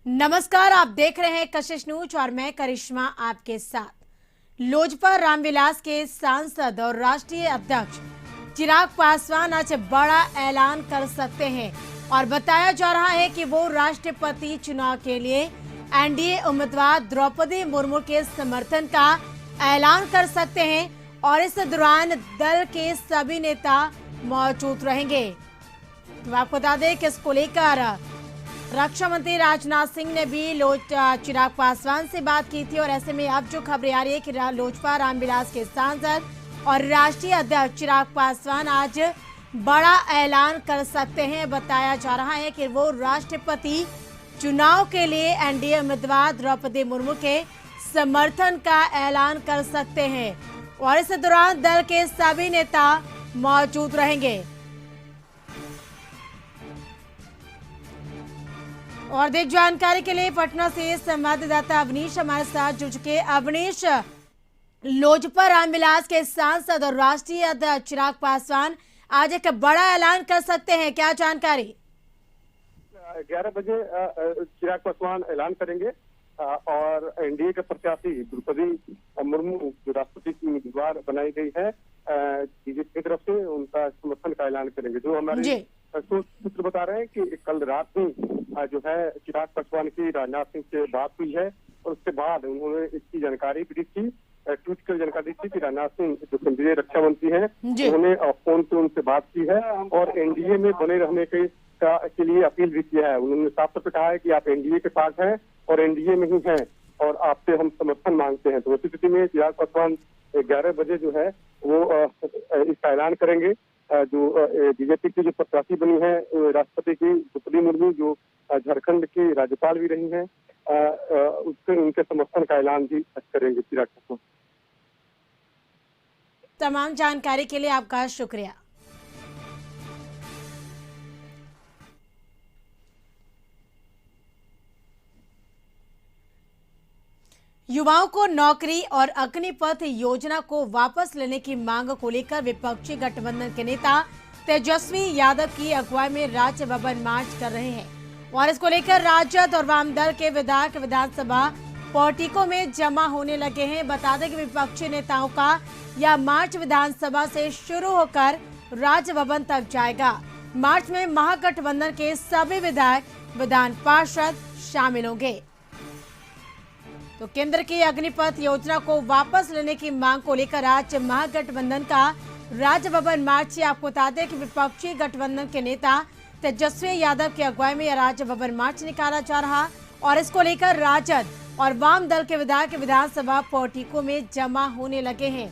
नमस्कार, आप देख रहे हैं कशिश न्यूज और मैं करिश्मा आपके साथ। लोजपा रामविलास के सांसद और राष्ट्रीय अध्यक्ष चिराग पासवान आज बड़ा ऐलान कर सकते हैं और बताया जा रहा है कि वो राष्ट्रपति चुनाव के लिए एनडीए उम्मीदवार द्रौपदी मुर्मू के समर्थन का ऐलान कर सकते हैं और इस दौरान दल के सभी नेता मौजूद रहेंगे। तो आपको बता दें कि इसको लेकर रक्षा मंत्री राजनाथ सिंह ने भी चिराग पासवान से बात की थी और ऐसे में अब जो खबरें आ रही है कि लोजपा रामविलास के सांसद और राष्ट्रीय अध्यक्ष चिराग पासवान आज बड़ा ऐलान कर सकते हैं। बताया जा रहा है कि वो राष्ट्रपति चुनाव के लिए एनडीए उम्मीदवार द्रौपदी मुर्मू के समर्थन का ऐलान कर सकते हैं और इस दौरान दल के सभी नेता मौजूद रहेंगे। और अधिक जानकारी के लिए पटना से संवाददाता अवनीश हमारे साथ जुड़ चुके। अवनीश, लोजपा रामविलास के सांसद और राष्ट्रीय अध्यक्ष चिराग पासवान आज एक बड़ा ऐलान कर सकते हैं, क्या जानकारी? 11 बजे चिराग पासवान ऐलान करेंगे और एनडीए के प्रत्याशी द्रौपदी मुर्मू जो राष्ट्रपति की उम्मीदवार बनाई गई है बीजेपी की तरफ से, उनका समर्थन का ऐलान करेंगे। जो हमारे सूत्र बता रहे हैं कि कल रात में जो है चिराग पासवान की राजनाथ सिंह से बात हुई है और उसके बाद उन्होंने इसकी जानकारी भी दी थी, ट्वीट कर जानकारी दी थी कि राजनाथ सिंह जो केंद्रीय रक्षा मंत्री हैं उन्होंने फोन पे उनसे बात की है और एनडीए में बने रहने के लिए अपील भी किया है। उन्होंने साफ तौर पर कहा है कि आप एनडीए के साथ हैं और एनडीए में ही हैं और आपसे हम समर्थन मांगते हैं। तो इसी स्थिति में चिराग पासवान 11 बजे जो है वो इसका ऐलान करेंगे। जो बीजेपी की जो प्रत्याशी बनी है राष्ट्रपति की द्रौपदी मुर्मू, जो झारखंड की राज्यपाल भी रही हैं, उसके उनके समर्थन का ऐलान भी करेंगे चिराग पासवान। तमाम जानकारी के लिए आपका शुक्रिया। युवाओं को नौकरी और अग्निपथ योजना को वापस लेने की मांग को लेकर विपक्षी गठबंधन के नेता तेजस्वी यादव की अगुवाई में राज्य भवन मार्च कर रहे हैं और इसको लेकर राजद और वामदल के विधायक विधानसभा पोर्टिको में जमा होने लगे हैं। बता दें कि विपक्षी नेताओं का यह मार्च विधानसभा से शुरू होकर राज्य भवन तक जाएगा। मार्च में महागठबंधन के सभी विधायक, विधान पार्षद शामिल होंगे। तो केंद्र की अग्निपथ योजना को वापस लेने की मांग को लेकर आज महागठबंधन का राज्य भवन मार्च। आपको बता दें कि विपक्षी गठबंधन के नेता तेजस्वी यादव की अगुवाई में राज्य भवन मार्च निकाला जा रहा और इसको लेकर राजद और वाम दल के विधायक विधानसभा पोर्टिको में जमा होने लगे हैं।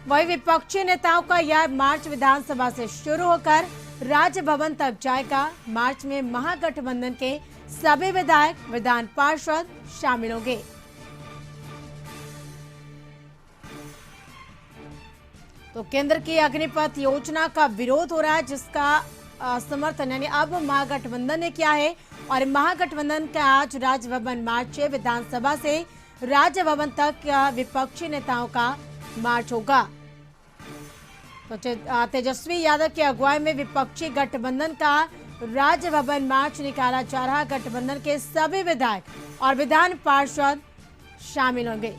वही विपक्षी नेताओं का यह मार्च विधानसभा से शुरू होकर राज्य भवन तक जाएगा। मार्च में महागठबंधन के सभी विधायक, विधान पार्षद शामिल होंगे। तो केंद्र की अग्निपथ योजना का विरोध हो रहा है, जिसका समर्थन यानी अब महागठबंधन ने किया है और महागठबंधन का आज राज्य भवन मार्च विधानसभा से राज्य भवन तक विपक्षी नेताओं का मार्च होगा। तो तेजस्वी यादव की अगुवाई में विपक्षी गठबंधन का राज्य भवन मार्च निकाला जा रहा। गठबंधन के सभी विधायक और विधान पार्षद शामिल होंगे।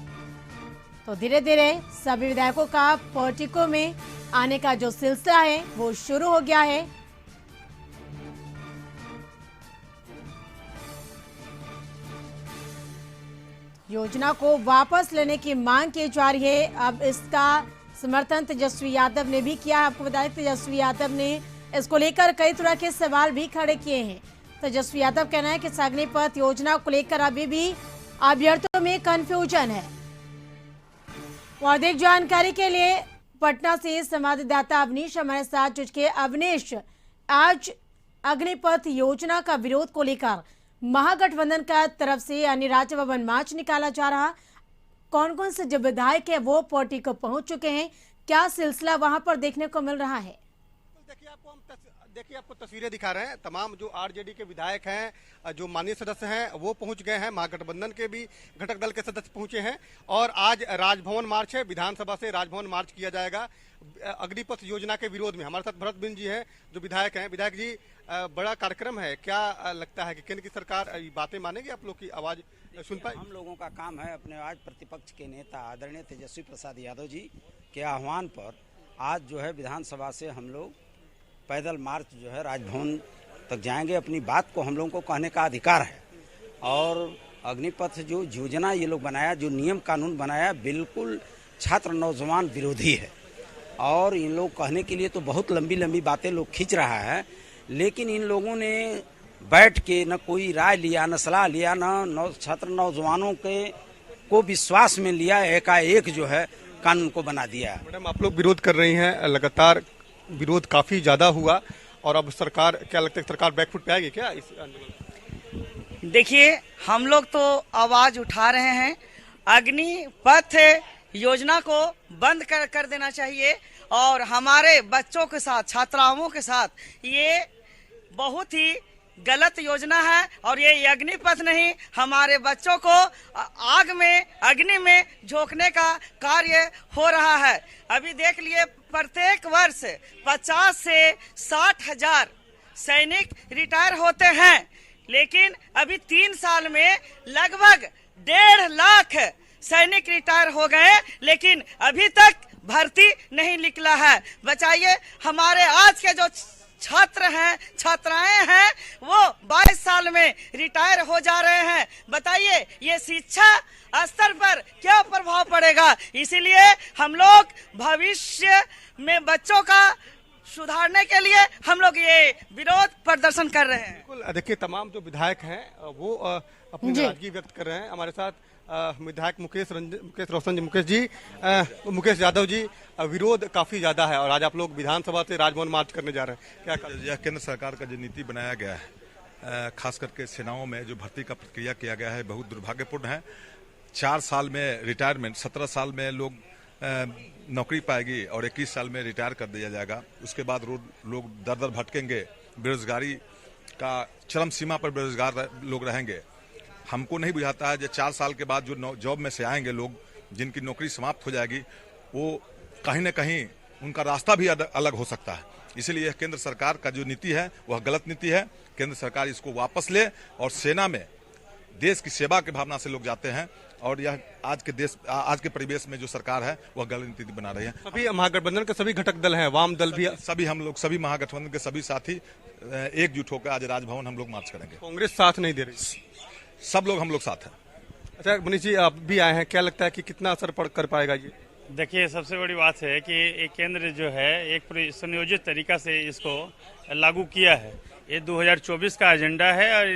तो धीरे धीरे सभी विधायकों का पोर्टिको में आने का जो सिलसिला है वो शुरू हो गया है। योजना को वापस लेने की मांग की जा रही है। अब इसका समर्थन तेजस्वी यादव ने भी किया है। आपको बताया तेजस्वी यादव ने इसको लेकर कई तरह के सवाल भी खड़े किए हैं। तेजस्वी यादव कहना है कि अग्निपथ योजना को लेकर अभी भी अभ्यर्थियों में कंफ्यूजन है। और अधिक जानकारी के लिए पटना से संवाददाता अवनीश हमारे साथ जुड़ के। अवनीश, आज अग्निपथ योजना का विरोध को लेकर महागठबंधन का तरफ से यानी राज्य भवन मार्च निकाला जा रहा, कौन कौन से जो विधायक है वो पोर्टिको पहुंच चुके हैं, क्या सिलसिला वहां पर देखने को मिल रहा है? देखिए आपको तस्वीरें दिखा रहे हैं। तमाम जो आरजेडी के विधायक हैं, जो माननीय सदस्य हैं, वो पहुंच गए हैं। महागठबंधन के भी घटक दल के सदस्य पहुंचे हैं और आज राजभवन मार्च है। विधानसभा से राजभवन मार्च किया जाएगा अग्निपथ योजना के विरोध में। हमारे साथ भरत बिंद जी हैं जो विधायक हैं। विधायक जी, बड़ा कार्यक्रम है, क्या लगता है कि केंद्र की सरकार ये बातें मानेगी, आप लोग की आवाज सुन पाए? हम लोगों का काम है अपने आज प्रतिपक्ष के नेता आदरणीय तेजस्वी प्रसाद यादव जी के आह्वान पर आज जो है विधानसभा से हम लोग पैदल मार्च जो है राजभवन तक जाएंगे। अपनी बात को हम लोगों को कहने का अधिकार है। और अग्निपथ जो योजना ये लोग बनाया, जो नियम कानून बनाया, बिल्कुल छात्र नौजवान विरोधी है। और इन लोग कहने के लिए तो बहुत लंबी लंबी बातें लोग खींच रहा है, लेकिन इन लोगों ने बैठ के न कोई राय लिया, न सलाह लिया, न छात्र नौजवानों के को विश्वास में लिया, एकाएक जो है कानून को बना दिया। मैडम, आप लोग विरोध कर रही हैं, लगातार विरोध काफी ज्यादा हुआ और अब सरकार, क्या लगता है सरकार बैकफुट पे आएगी क्या इस आंदोलन? देखिए, हम लोग तो आवाज उठा रहे हैं, अग्निपथ योजना को बंद कर देना चाहिए। और हमारे बच्चों के साथ, छात्राओं के साथ ये बहुत ही गलत योजना है। और ये अग्निपथ नहीं, हमारे बच्चों को आग में, अग्नि में झोंकने का कार्य हो रहा है। अभी देख लिए, प्रत्येक वर्ष 50 से 60 हजार सैनिक रिटायर होते हैं, लेकिन अभी 3 साल में लगभग 1.5 लाख सैनिक रिटायर हो गए, लेकिन अभी तक भर्ती नहीं निकला है। बताइए, हमारे आज के जो छात्र हैं, छात्राएं हैं, वो 22 साल में रिटायर हो जा रहे हैं। बताइए, ये शिक्षा स्तर पर क्या प्रभाव पड़ेगा? इसीलिए हम लोग भविष्य में बच्चों का सुधारने के लिए हम लोग ये विरोध प्रदर्शन कर रहे हैं। बिल्कुल, देखिए, तमाम जो विधायक हैं वो अपनी नाराजगी व्यक्त कर रहे हैं। हमारे साथ विधायक मुकेश रोशन जी, मुकेश यादव जी, विरोध काफी ज्यादा है और आज आप लोग विधानसभा से राजभवन मार्च करने जा रहे हैं, क्या करें? यह केंद्र सरकार का जो नीति बनाया गया है, खास करके सेनाओं में जो भर्ती का प्रक्रिया किया गया है, बहुत दुर्भाग्यपूर्ण है। 4 साल में रिटायरमेंट, 17 साल में लोग नौकरी पाएगी और 21 साल में रिटायर कर दिया जाएगा। उसके बाद लोग दर दर भटकेंगे, बेरोजगारी का चरम सीमा पर बेरोजगार लोग रहेंगे। हमको नहीं बुझाता है जो 4 साल के बाद जो जॉब में से आएंगे लोग, जिनकी नौकरी समाप्त हो जाएगी, वो कहीं न कहीं उनका रास्ता भी अलग हो सकता है। इसलिए केंद्र सरकार का जो नीति है वह गलत नीति है। केंद्र सरकार इसको वापस ले और सेना में देश की सेवा की भावना से लोग जाते हैं और यह आज के परिवेश में जो सरकार है वह गलत नीति बना रही है। सभी महागठबंधन के सभी घटक दल हैं, वाम दल भी, सभी महागठबंधन के सभी साथी एकजुट होकर आज राजभवन हम लोग मार्च करेंगे। कांग्रेस साथ नहीं दे रही, सब लोग हम लोग साथ हैं। अच्छा मनीष जी, आप भी आए हैं, क्या लगता है कि कितना असर कर पाएगा ये? देखिए, सबसे बड़ी बात है कि एक केंद्र जो है एक सुनियोजित तरीका से इसको लागू किया है। ये 2024 का एजेंडा है और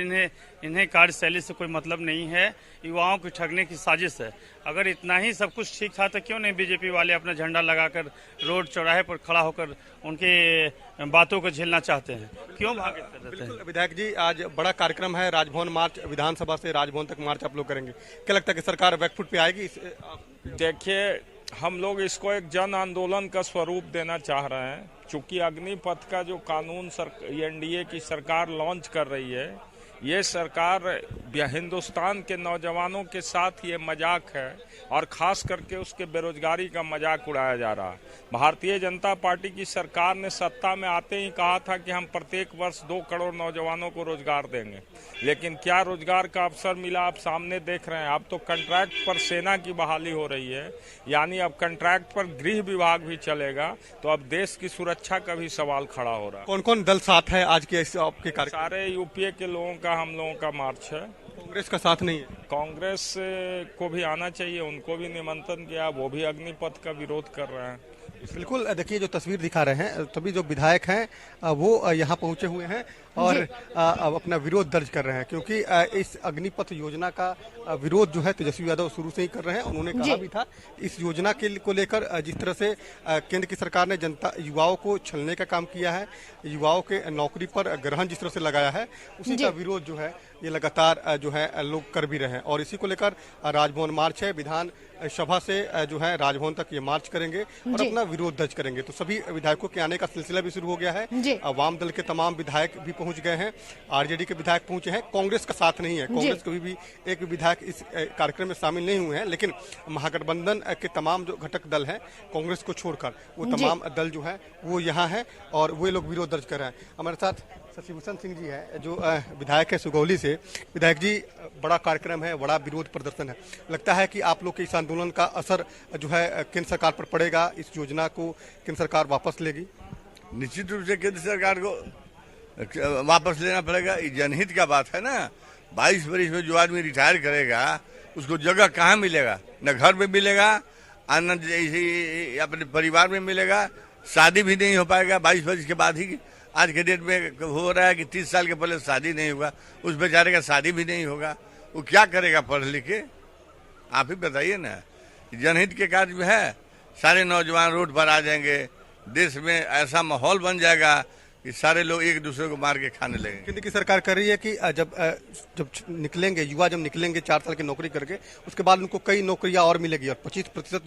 इन्हें कार्यशैली से कोई मतलब नहीं है, युवाओं को ठगने की साजिश है। अगर इतना ही सब कुछ ठीक था तो क्यों नहीं बीजेपी वाले अपना झंडा लगाकर रोड चौराहे पर खड़ा होकर उनके बातों को झेलना चाहते हैं? क्यों भागे रहते हैं? विधायक जी, आज बड़ा कार्यक्रम है, राजभवन मार्च, विधानसभा से राजभवन तक मार्च आप लोग करेंगे, क्या लगता है कि सरकार बैकफुट पे आएगी? देखिए, हम लोग इसको एक जन आंदोलन का स्वरूप देना चाह रहे हैं। चूंकि अग्निपथ का जो कानून एनडीए की सरकार लॉन्च कर रही है, ये सरकार हिंदुस्तान के नौजवानों के साथ ये मजाक है और खास करके उसके बेरोजगारी का मजाक उड़ाया जा रहा है। भारतीय जनता पार्टी की सरकार ने सत्ता में आते ही कहा था कि हम प्रत्येक वर्ष 2 करोड़ नौजवानों को रोजगार देंगे, लेकिन क्या रोजगार का अवसर मिला आप सामने देख रहे हैं। अब तो कॉन्ट्रैक्ट पर सेना की बहाली हो रही है, यानी अब कॉन्ट्रैक्ट पर गृह विभाग भी चलेगा, तो अब देश की सुरक्षा का भी सवाल खड़ा हो रहा है। कौन कौन दल साथ है आज के आपके कार्यक्रम? सारे यूपीए के लोगों का हम लोगों का मार्च है। कांग्रेस का साथ नहीं है? कांग्रेस को भी आना चाहिए, उनको भी निमंत्रण किया, वो भी अग्निपथ का विरोध कर रहे हैं। बिल्कुल, देखिए जो तस्वीर दिखा रहे हैं, सभी जो विधायक हैं वो यहाँ पहुंचे हुए हैं और अपना विरोध दर्ज कर रहे हैं, क्योंकि इस अग्निपथ योजना का विरोध जो है तेजस्वी यादव शुरू से ही कर रहे हैं। उन्होंने कहा भी था इस योजना को लेकर जिस तरह से केंद्र की सरकार ने युवाओं को छलने का काम किया है, युवाओं के नौकरी पर ग्रहण जिस तरह से लगाया है, उसी का विरोध जो है ये लगातार जो है लोग कर भी रहे हैं। और इसी को लेकर राजभवन मार्च है, विधान सभा से जो है राजभवन तक ये मार्च करेंगे और अपना विरोध दर्ज करेंगे। तो सभी विधायकों के आने का सिलसिला भी शुरू हो गया है। वाम दल के तमाम विधायक भी पहुंच गए हैं, आरजेडी के विधायक पहुंचे हैं। कांग्रेस का साथ नहीं है, कांग्रेस कभी भी एक भी विधायक इस कार्यक्रम में शामिल नहीं हुए हैं, लेकिन महागठबंधन के तमाम जो घटक दल हैं कांग्रेस को छोड़कर वो तमाम दल जो है वो यहाँ है और वो लोग विरोध दर्ज कर रहे हैं। हमारे साथ शशिभूषण सिंह जी है जो विधायक है सुगौली से। विधायक जी, बड़ा कार्यक्रम है, बड़ा विरोध प्रदर्शन है, लगता है कि आप लोग के इस आंदोलन का असर जो है केंद्र सरकार पर पड़ेगा, इस योजना को केंद्र सरकार वापस लेगी? निश्चित रूप से केंद्र सरकार को वापस लेना पड़ेगा। ये जनहित का बात है ना। 22 वर्ष में जो आदमी रिटायर करेगा उसको जगह कहाँ मिलेगा? न घर में मिलेगा, न जैसे अपने परिवार में मिलेगा, शादी भी नहीं हो पाएगा 22 वर्ष के बाद ही। आज के डेट में हो रहा है कि 30 साल के पहले शादी नहीं होगा, उस बेचारे का शादी भी नहीं होगा, वो क्या करेगा पढ़ लिख के? आप ही बताइए ना। जनहित के कार्य में है, सारे नौजवान रोड पर आ जाएंगे, देश में ऐसा माहौल बन जाएगा कि सारे लोग एक दूसरे को मार के खाने लगेंगे। केंद्र की सरकार कर रही है कि जब निकलेंगे युवा, जब निकलेंगे 4 साल की नौकरी करके, उसके बाद उनको कई नौकरियां और मिलेगी और 25%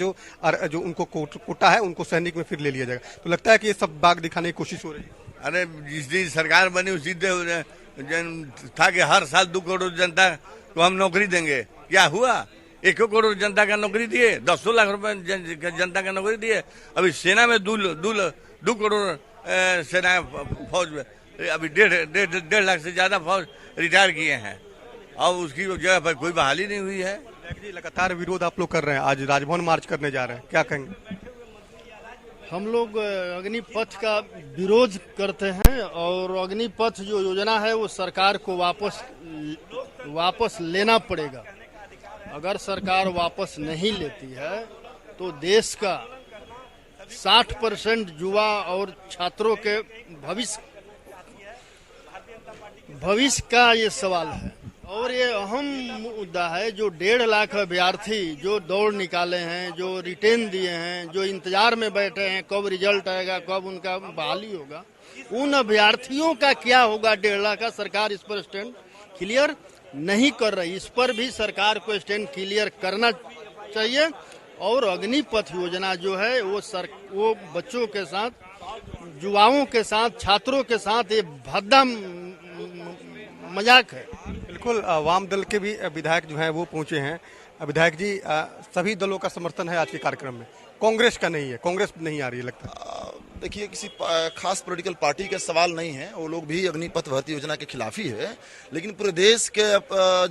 जो उनको कोटा है उनको सैनिक में फिर ले लिया जाएगा। तो लगता है कि ये सब बाग दिखाने की कोशिश हो रही है। अरे जिस दिन सरकार बनी उस दिन था कि हर साल 2 करोड़ जनता को हम नौकरी देंगे। क्या हुआ? 1 करोड़ जनता का नौकरी दिए, 10 लाख रुपए जनता का नौकरी दिए। अभी सेना में 2 करोड़ सेना फौज में अभी 1.5 लाख से ज्यादा फौज रिटायर किए हैं और उसकी जगह पर कोई बहाली नहीं हुई है। लगातार विरोध आप लोग कर रहे हैं, आज राजभवन मार्च करने जा रहे हैं, क्या कहेंगे? हम लोग अग्निपथ का विरोध करते हैं और अग्निपथ जो योजना है वो सरकार को वापस लेना पड़ेगा। अगर सरकार वापस नहीं लेती है तो देश का 60% युवा और छात्रों के भविष्य का ये सवाल है और ये अहम मुद्दा है। जो 1.5 लाख अभ्यर्थी जो दौड़ निकाले हैं, जो रिटेन दिए हैं, जो इंतजार में बैठे हैं कब रिजल्ट आएगा, कब उनका बहाली होगा, उन अभ्यर्थियों का क्या होगा? 1.5 लाख का सरकार इस पर स्टैंड क्लियर नहीं कर रही। इस पर भी सरकार को स्टैंड क्लियर करना चाहिए। और अग्निपथ योजना जो है वो बच्चों के साथ, युवाओं के साथ, छात्रों के साथ ये भद्दा मजाक है। बिल्कुल, वाम दल के भी विधायक जो हैं वो पहुंचे हैं। विधायक जी, सभी दलों का समर्थन है आज के कार्यक्रम में, कांग्रेस का नहीं है, कांग्रेस नहीं आ रही है लगता है? देखिए, किसी खास पॉलिटिकल पार्टी का सवाल नहीं है, वो लोग भी अग्निपथ भर्ती योजना के खिलाफ ही है, लेकिन पूरे देश के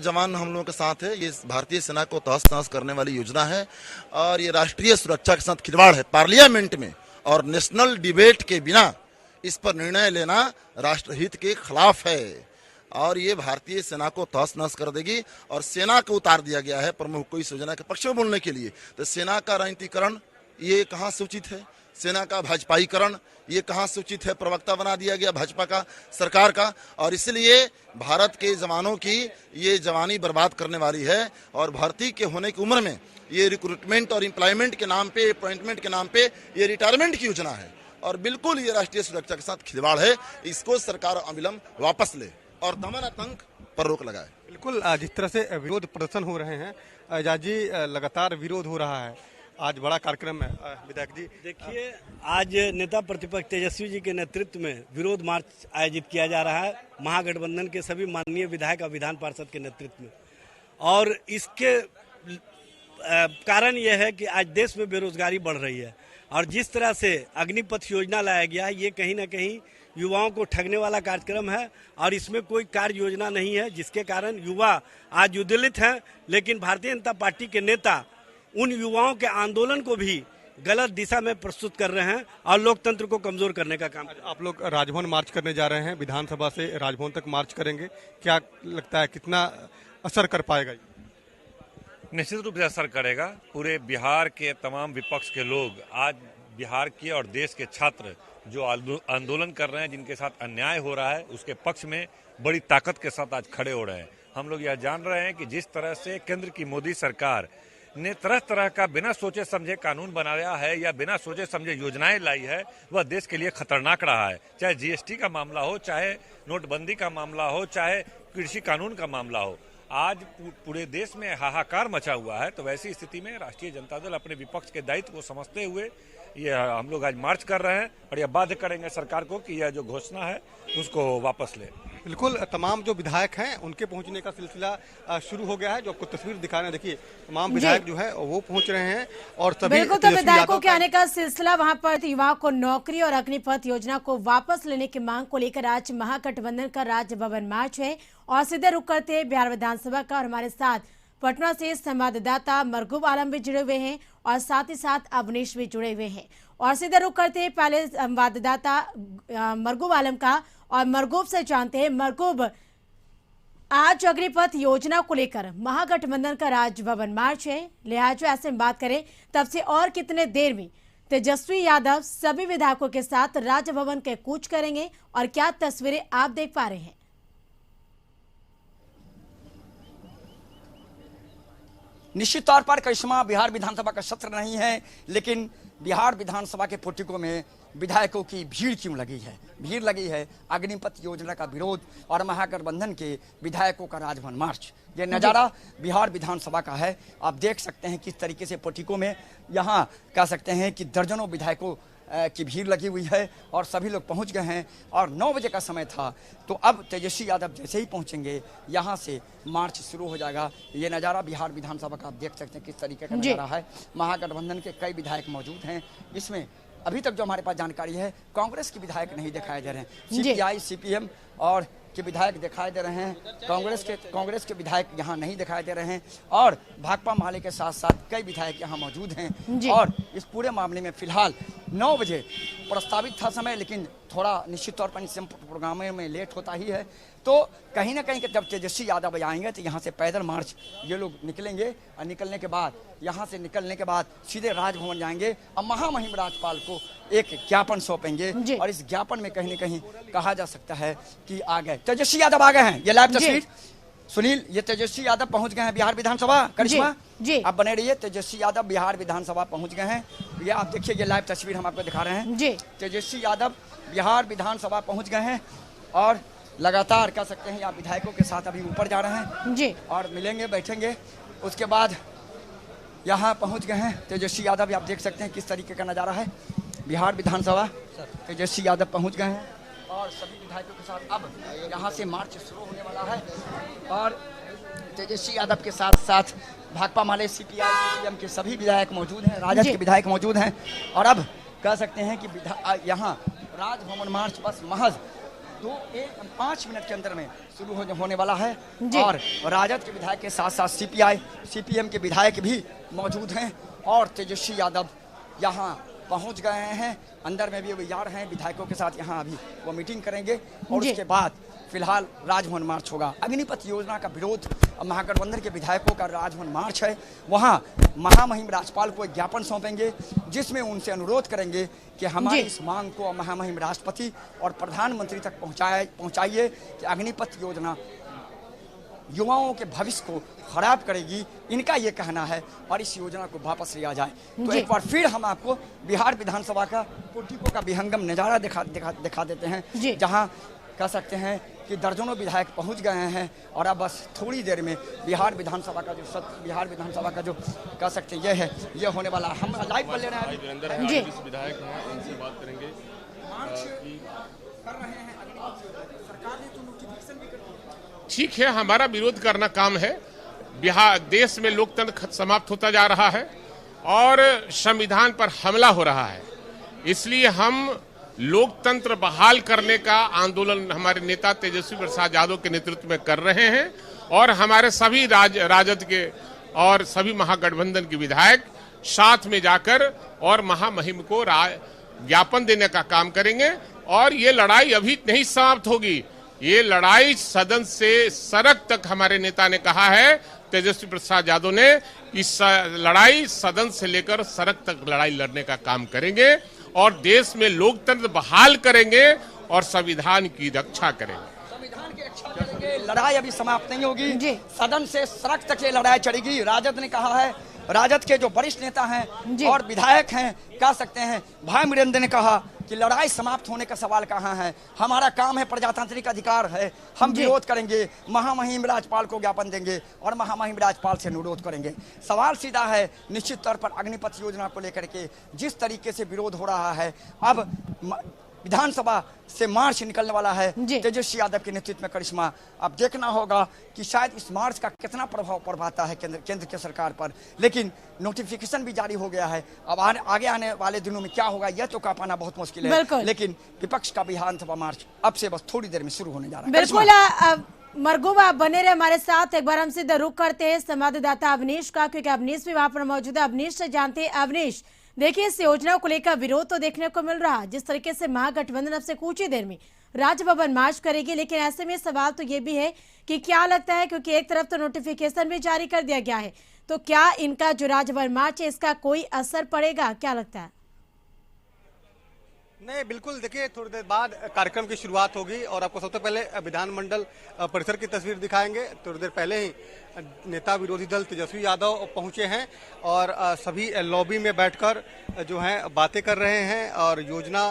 जवान हम लोगों के साथ है। ये भारतीय सेना को तहस नहस करने वाली योजना है और ये राष्ट्रीय सुरक्षा के साथ खिलवाड़ है। पार्लियामेंट में और नेशनल डिबेट के बिना इस पर निर्णय लेना राष्ट्रहित के खिलाफ है और ये भारतीय सेना को तहस नहस कर देगी। और सेना को उतार दिया गया है प्रमुख को इस योजना के पक्ष में बोलने के लिए। तो सेना का राजनीतिकरण ये कहाँ सूचित है? सेना का भाजपाईकरण ये कहाँ सूचित है? प्रवक्ता बना दिया गया भाजपा का, सरकार का। और इसलिए भारत के जवानों की ये जवानी बर्बाद करने वाली है और भर्ती के होने की उम्र में ये रिक्रूटमेंट और एम्प्लॉयमेंट के नाम पे, अपॉइंटमेंट के नाम पे ये रिटायरमेंट की योजना है और बिल्कुल ये राष्ट्रीय सुरक्षा के साथ खिलवाड़ है। इसको सरकार अविलंब वापस ले और दमन आतंक पर रोक लगाए। बिल्कुल, जिस तरह से विरोध प्रदर्शन हो रहे हैं, एजाज जी, लगातार विरोध हो रहा है, आज बड़ा कार्यक्रम है। विधायक जी, देखिए, आज नेता प्रतिपक्ष तेजस्वी जी के नेतृत्व में विरोध मार्च आयोजित किया जा रहा है महागठबंधन के सभी माननीय विधायक और विधान पार्षद के नेतृत्व में। और इसके कारण यह है कि आज देश में बेरोजगारी बढ़ रही है और जिस तरह से अग्निपथ योजना लाया गया है, ये कहीं ना कहीं युवाओं को ठगने वाला कार्यक्रम है और इसमें कोई कार्य योजना नहीं है, जिसके कारण युवा आज उद्वेलित हैं। लेकिन भारतीय जनता पार्टी के नेता उन युवाओं के आंदोलन को भी गलत दिशा में प्रस्तुत कर रहे हैं और लोकतंत्र को कमजोर करने का काम। आप लोग राजभवन मार्च करने जा रहे हैं, विधानसभा से राजभवन तक मार्च करेंगे, क्या लगता है कितना असर कर पाएगा? निश्चित रूप से असर करेगा। पूरे बिहार के तमाम विपक्ष के लोग आज बिहार के और देश के छात्र जो आंदोलन कर रहे हैं, जिनके साथ अन्याय हो रहा है, उसके पक्ष में बड़ी ताकत के साथ आज खड़े हो रहे हैं। हम लोग यह जान रहे हैं कि जिस तरह से केंद्र की मोदी सरकार ने तरह तरह का बिना सोचे समझे कानून बनाया है या बिना सोचे समझे योजनाएं लाई है, वह देश के लिए खतरनाक रहा है। चाहे जीएसटी का मामला हो, चाहे नोटबंदी का मामला हो, चाहे कृषि कानून का मामला हो, आज पूरे देश में हाहाकार मचा हुआ है। तो वैसी स्थिति में राष्ट्रीय जनता दल अपने विपक्ष के दायित्व को समझते हुए ये हम लोग आज मार्च कर रहे हैं और यह बाध्य करेंगे सरकार को कि यह जो घोषणा है उसको वापस ले। बिल्कुल, तमाम जो विधायक हैं उनके पहुंचने का सिलसिला शुरू हो गया है। जो आपको तस्वीर दिखा रहे हैं, देखिए तमाम विधायक जो है वो पहुंच रहे हैं और सभी बिल्कुल, तो विधायकों के आने का सिलसिला वहां पर युवाओं को नौकरी और अग्निपथ योजना को वापस लेने की मांग को लेकर आज महागठबंधन का राजभवन मार्च है। और सीधे रुक करते हैं बिहार विधानसभा का, और हमारे साथ पटना से संवाददाता मरगूब आलम भी जुड़े हुए हैं और साथ ही साथ अवनीश भी जुड़े हुए हैं। और सीधे रुक करते हैं पहले संवाददाता मरगूब आलम का, और मरगूब से जानते हैं। मरगूब, आज अग्निपथ योजना को लेकर महागठबंधन का राजभवन मार्च है, लिहाजा ऐसे में बात करें तब से और कितने देर में तेजस्वी यादव सभी विधायकों के साथ राजभवन के कूच करेंगे और क्या तस्वीरें आप देख पा रहे हैं? निश्चित तौर पर करिश्मा, बिहार विधानसभा का सत्र नहीं है, लेकिन बिहार विधानसभा के पोर्टिको में विधायकों की भीड़ क्यों लगी है? भीड़ लगी है अग्निपथ योजना का विरोध और महागठबंधन के विधायकों का राजभवन मार्च। ये नज़ारा बिहार विधानसभा का है। आप देख सकते हैं किस तरीके से पोर्टिको में यहाँ कह सकते हैं कि दर्जनों विधायकों की भीड़ लगी हुई है और सभी लोग पहुंच गए हैं। और 9 बजे का समय था, तो अब तेजस्वी यादव जैसे ही पहुंचेंगे यहाँ से मार्च शुरू हो जाएगा। ये नज़ारा बिहार विधानसभा का आप देख सकते हैं किस तरीके का नज़ारा है। महागठबंधन के कई विधायक मौजूद हैं। इसमें अभी तक जो हमारे पास जानकारी है, कांग्रेस के विधायक नहीं दिखाए दे रहे हैं। CPI, CPM और के विधायक दिखाई दे रहे हैं। कांग्रेस के विधायक यहाँ नहीं दिखाई दे रहे हैं और भाकपा माले के साथ साथ कई विधायक यहाँ मौजूद हैं। और इस पूरे मामले में फिलहाल 9 बजे प्रस्तावित था समय, लेकिन थोड़ा निश्चित तौर पर इस प्रोग्राम में लेट होता ही है। तो कहीं ना कहीं जब तेजस्वी यादव आएंगे तो यहाँ से पैदल मार्च ये लोग निकलेंगे और निकलने के बाद यहाँ से निकलने के बाद सीधे राजभवन जाएंगे और महामहिम राज्यपाल को एक ज्ञापन सौंपेंगे। और इस ज्ञापन में कहीं ना कहीं कहा जा सकता है कि आ गए तेजस्वी यादव, आ गए हैं। ये लाइव तस्वीर सुनील, ये तेजस्वी यादव पहुंच गए हैं बिहार विधानसभा। करिश्मा आप बने रहिए। तेजस्वी यादव बिहार विधानसभा पहुंच गए हैं। ये आप देखिए, ये लाइव तस्वीर हम आपको दिखा रहे हैं। तेजस्वी यादव बिहार विधानसभा पहुंच गए हैं और लगातार कह सकते हैं आप विधायकों के साथ अभी ऊपर जा रहे हैं और मिलेंगे, बैठेंगे। उसके बाद यहाँ पहुंच गए हैं तेजस्वी यादव। आप देख सकते हैं किस तरीके का नज़ारा है बिहार विधानसभा। तेजस्वी यादव पहुंच गए हैं और सभी विधायकों के साथ अब यहाँ से मार्च शुरू होने वाला है। और तेजस्वी यादव के साथ साथ भाकपा माले, CPI, CPM के सभी विधायक मौजूद हैं, राजद के विधायक मौजूद हैं। और अब कह सकते हैं कि यहाँ राजभवन मार्च बस महज 5 मिनट के अंदर में शुरू होने वाला है। और राजद के विधायक के साथ साथ CPI, CPM के विधायक भी मौजूद हैं और तेजस्वी यादव यहाँ पहुँच गए हैं। अंदर में भी वो जा रहे हैं विधायकों के साथ, यहाँ अभी वो मीटिंग करेंगे और उसके बाद फिलहाल राजभवन मार्च होगा। अग्निपथ योजना का विरोध महागठबंधन के विधायकों का राजभवन मार्च है। वहाँ महामहिम राज्यपाल को एक ज्ञापन सौंपेंगे जिसमें उनसे अनुरोध करेंगे कि हमारी इस मांग को महामहिम राष्ट्रपति और प्रधानमंत्री तक पहुँचाइए कि अग्निपथ योजना युवाओं के भविष्य को खराब करेगी, इनका ये कहना है और इस योजना को वापस लिया जाए। तो एक बार फिर हम आपको बिहार विधानसभा का पोर्टिको का विहंगम नज़ारा दिखा देते हैं, जहां कह सकते हैं कि दर्जनों विधायक पहुंच गए हैं और अब बस थोड़ी देर में बिहार विधानसभा का जो कह सकते हैं ये होने वाला। हम लाइव पर ले रहे हैं जी, विधायक हैं उनसे बात करेंगे। कर रहे हैं सरकार ने तो नोटिफिकेशन भी कर, ठीक है, हमारा विरोध करना काम है। बिहार देश में लोकतंत्र समाप्त होता जा रहा है और संविधान पर हमला हो रहा है, इसलिए हम लोकतंत्र बहाल करने का आंदोलन हमारे नेता तेजस्वी प्रसाद यादव के नेतृत्व में कर रहे हैं और हमारे सभी राजद के और सभी महागठबंधन के विधायक साथ में जाकर और महामहिम को ज्ञापन देने का काम करेंगे। और ये लड़ाई अभी नहीं समाप्त होगी, ये लड़ाई सदन से सड़क तक, हमारे नेता ने कहा है तेजस्वी प्रसाद यादव ने, इस लड़ाई सदन से लेकर सड़क तक लड़ाई लड़ने का काम करेंगे और देश में लोकतंत्र बहाल करेंगे और संविधान की रक्षा करेंगे। संविधान की रक्षा करेंगे। लड़ाई अभी समाप्त नहीं होगी, सदन से सड़क तक ये लड़ाई चलेगी। राजद ने कहा है, राजद के जो वरिष्ठ नेता हैं और विधायक हैं, कह सकते हैं भाई वीरेंद्र ने कहा कि लड़ाई समाप्त होने का सवाल कहाँ है, हमारा काम है, प्रजातांत्रिक अधिकार है, हम विरोध करेंगे, महामहिम राज्यपाल को ज्ञापन देंगे और महामहिम राज्यपाल से अनुरोध करेंगे। सवाल सीधा है, निश्चित तौर पर अग्निपथ योजना को लेकर के जिस तरीके से विरोध हो रहा है, अब विधानसभा से मार्च निकलने वाला है तेजस्वी यादव के नेतृत्व में करिश्मा। अब देखना होगा कि शायद इस मार्च का कितना प्रभाव पड़ पाता है केंद्र के सरकार पर, लेकिन नोटिफिकेशन भी जारी हो गया है। अब आगे आने वाले दिनों में क्या होगा यह तो कह पाना बहुत मुश्किल है, लेकिन विपक्ष का विधानसभा मार्च अब से बस थोड़ी देर में शुरू होने जा रहा है। बिल्कुल मरगूबा, आप बने रहे हमारे साथ। एक बार हम सीधे रुख करते हैं संवाददाता अवनीश का, क्योंकि अवनीश भी वहां पर मौजूद है। अवनीश से जानते हैं। अवनीश, देखिए इस योजना को लेकर विरोध तो देखने को मिल रहा है, जिस तरीके से महागठबंधन अब से कुछ ही देर में राजभवन मार्च करेगी, लेकिन ऐसे में सवाल तो ये भी है कि क्या लगता है, क्योंकि एक तरफ तो नोटिफिकेशन भी जारी कर दिया गया है, तो क्या इनका जो राजभवन मार्च है इसका कोई असर पड़ेगा, क्या लगता है? नहीं, बिल्कुल। देखिए, थोड़ी देर बाद कार्यक्रम की शुरुआत होगी और आपको सबसे पहले विधानमंडल परिसर की तस्वीर दिखाएंगे। थोड़ी देर पहले ही नेता विरोधी दल तेजस्वी यादव पहुंचे हैं और सभी लॉबी में बैठकर जो है बातें कर रहे हैं और योजना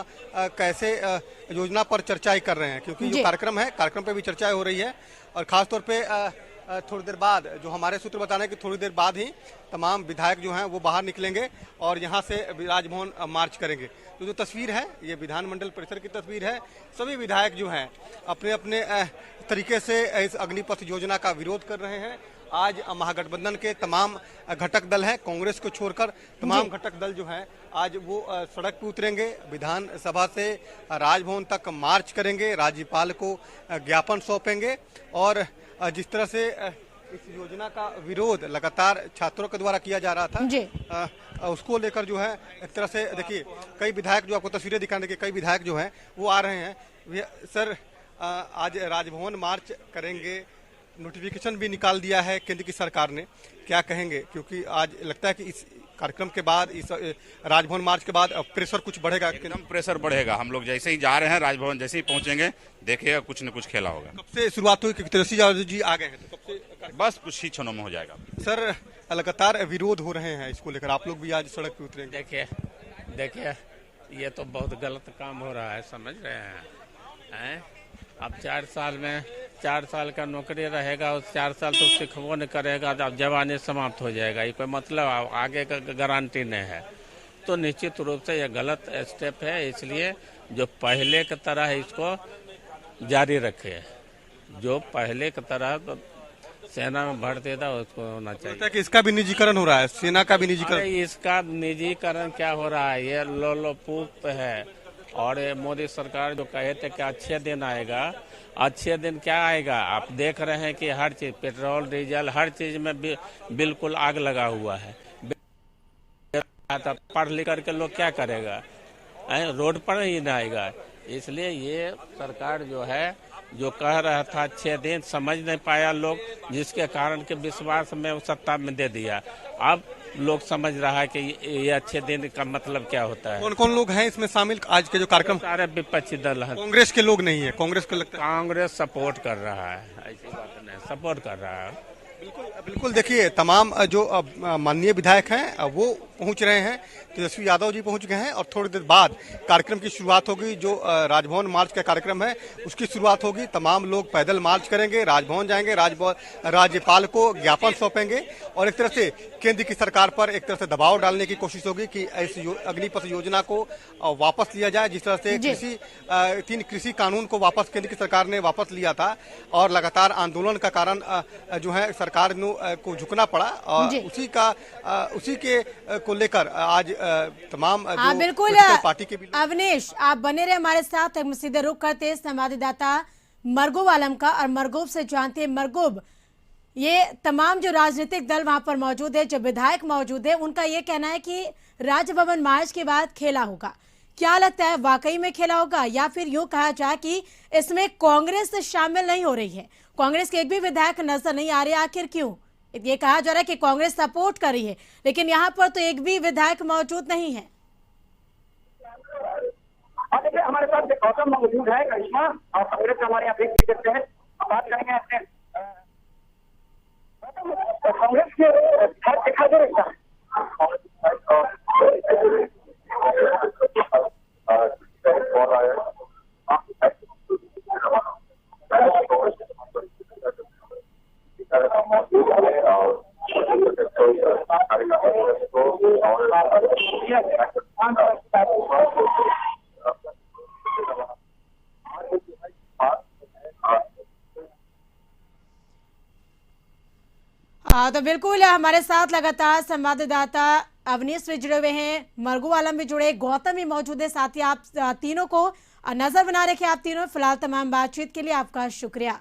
पर चर्चाएं कर रहे हैं, क्योंकि जो कार्यक्रम है, कार्यक्रम पे भी चर्चाएं हो रही है। और खासतौर पे थोड़ी देर बाद, जो हमारे सूत्र बता रहे हैं कि थोड़ी देर बाद ही तमाम विधायक जो हैं वो बाहर निकलेंगे और यहाँ से राजभवन मार्च करेंगे। तो जो तस्वीर है ये विधानमंडल परिसर की तस्वीर है। सभी विधायक जो हैं अपने अपने तरीके से इस अग्निपथ योजना का विरोध कर रहे हैं। आज महागठबंधन के तमाम घटक दल हैं, कांग्रेस को छोड़कर तमाम घटक दल जो हैं आज वो सड़क पर उतरेंगे, विधानसभा से राजभवन तक मार्च करेंगे, राज्यपाल को ज्ञापन सौंपेंगे। और जिस तरह से इस योजना का विरोध लगातार छात्रों के द्वारा किया जा रहा था, उसको लेकर जो है एक तरह से देखिए कई विधायक, जो आपको तस्वीरें दिखाने के कई विधायक जो हैं वो आ रहे हैं। सर, आज राजभवन मार्च करेंगे, नोटिफिकेशन भी निकाल दिया है केंद्र की सरकार ने, क्या कहेंगे? क्योंकि आज लगता है कि इस कार्यक्रम के बाद, इस राजभवन मार्च के बाद प्रेशर कुछ बढ़ेगा। एकदम प्रेशर बढ़ेगा। हम लोग जैसे ही जा रहे हैं राजभवन, जैसे ही पहुंचेंगे देखिएगा कुछ न कुछ खेला होगा। कब से शुरुआत हुई? क्योंकि तेजस्वी यादव जी आ गए हैं, तो कब से? बस कुछ ही क्षणों में हो जाएगा। सर, लगातार विरोध हो रहे हैं इसको लेकर, आप लोग भी आज सड़क पे उतरेंगे। देखिए ये तो बहुत गलत काम हो रहा है, समझ रहे हैं? अब 4 साल का नौकरी रहेगा, उस 4 साल तो सीखबो नहीं करेगा, अब जवानी समाप्त हो जाएगा, ये कोई मतलब आगे का गारंटी नहीं है। तो निश्चित रूप से यह गलत स्टेप है, इसलिए जो पहले की तरह इसको जारी रखे, जो पहले की तरह तो सेना में भर्ती था उसको होना चाहिए। कि इसका भी निजीकरण हो रहा है, सेना का भी निजीकरण। इसका निजीकरण क्या हो रहा है, ये लोलुप है। और मोदी सरकार जो कहे थे कि अच्छे दिन आएगा, अच्छे दिन क्या आएगा? आप देख रहे हैं कि हर चीज, पेट्रोल डीजल हर चीज में बिल्कुल आग लगा हुआ है। पढ़ लिख करके लोग क्या करेगा? रोड पर ही नहीं आएगा। इसलिए ये सरकार जो है, जो कह रहा था अच्छे दिन, समझ नहीं पाया लोग, जिसके कारण के विश्वास में सत्ता में दे दिया। अब लोग समझ रहा है कि ये अच्छे दिन का मतलब क्या होता है। कौन कौन लोग हैं इसमें शामिल आज के जो कार्यक्रम? सारे विपक्षी दल हैं। कांग्रेस के लोग नहीं है? कांग्रेस को लगता है कांग्रेस सपोर्ट कर रहा है, ऐसी बात नहीं, सपोर्ट कर रहा है। बिल्कुल। देखिए, तमाम जो माननीय विधायक हैं वो पहुंच रहे हैं, तेजस्वी यादव जी पहुंच गए हैं और थोड़ी देर बाद कार्यक्रम की शुरुआत होगी। जो राजभवन मार्च का कार्यक्रम है उसकी शुरुआत होगी। तमाम लोग पैदल मार्च करेंगे, राजभवन जाएंगे, राज्यपाल को ज्ञापन सौंपेंगे और एक तरह से केंद्र की सरकार पर एक तरह से दबाव डालने की कोशिश होगी कि इस अग्निपथ योजना को वापस लिया जाए। जिस तरह से 3 कृषि कानून को वापस केंद्र की सरकार ने वापस लिया था और लगातार आंदोलन का कारण जो है सरकार को झुकना पड़ा, और उसी के को लेकर आज तमाम बिल्कुल पार्टी के भी। अवनीश, आप बने रहे हमारे साथ। हम सीधे रुख करते हैं संवाददाता मरगूब आलम का, और मरगूब से जानते हैं। मरगूब, ये तमाम जो राजनीतिक दल वहां पर मौजूद है, जो विधायक मौजूद है, उनका ये कहना है कि राजभवन मार्च के बाद खेला होगा। क्या लगता है, वाकई में खेला होगा, या फिर यूं कहा जाए कि इसमें कांग्रेस शामिल नहीं हो रही है? कांग्रेस के एक भी विधायक नजर नहीं आ रहे, आखिर क्यों? ये कहा जा रहा है कि कांग्रेस सपोर्ट कर रही है, लेकिन यहाँ पर तो एक भी विधायक मौजूद नहीं है। देखिए, हमारे साथ गौतम मौजूद है, करिश्मा, और कांग्रेस हमारे यहाँ देख सकते हैं। बात करेंगे अपने कांग्रेस के दिखा दे रहा है। तो बिल्कुल हमारे साथ लगातार संवाददाता अवनीश भी जुड़े हुए हैं, मरगू आलम भी जुड़े, गौतम भी मौजूद है। साथ ही आप तीनों को नजर बना रखे, आप तीनों। फिलहाल तमाम बातचीत के लिए आपका शुक्रिया।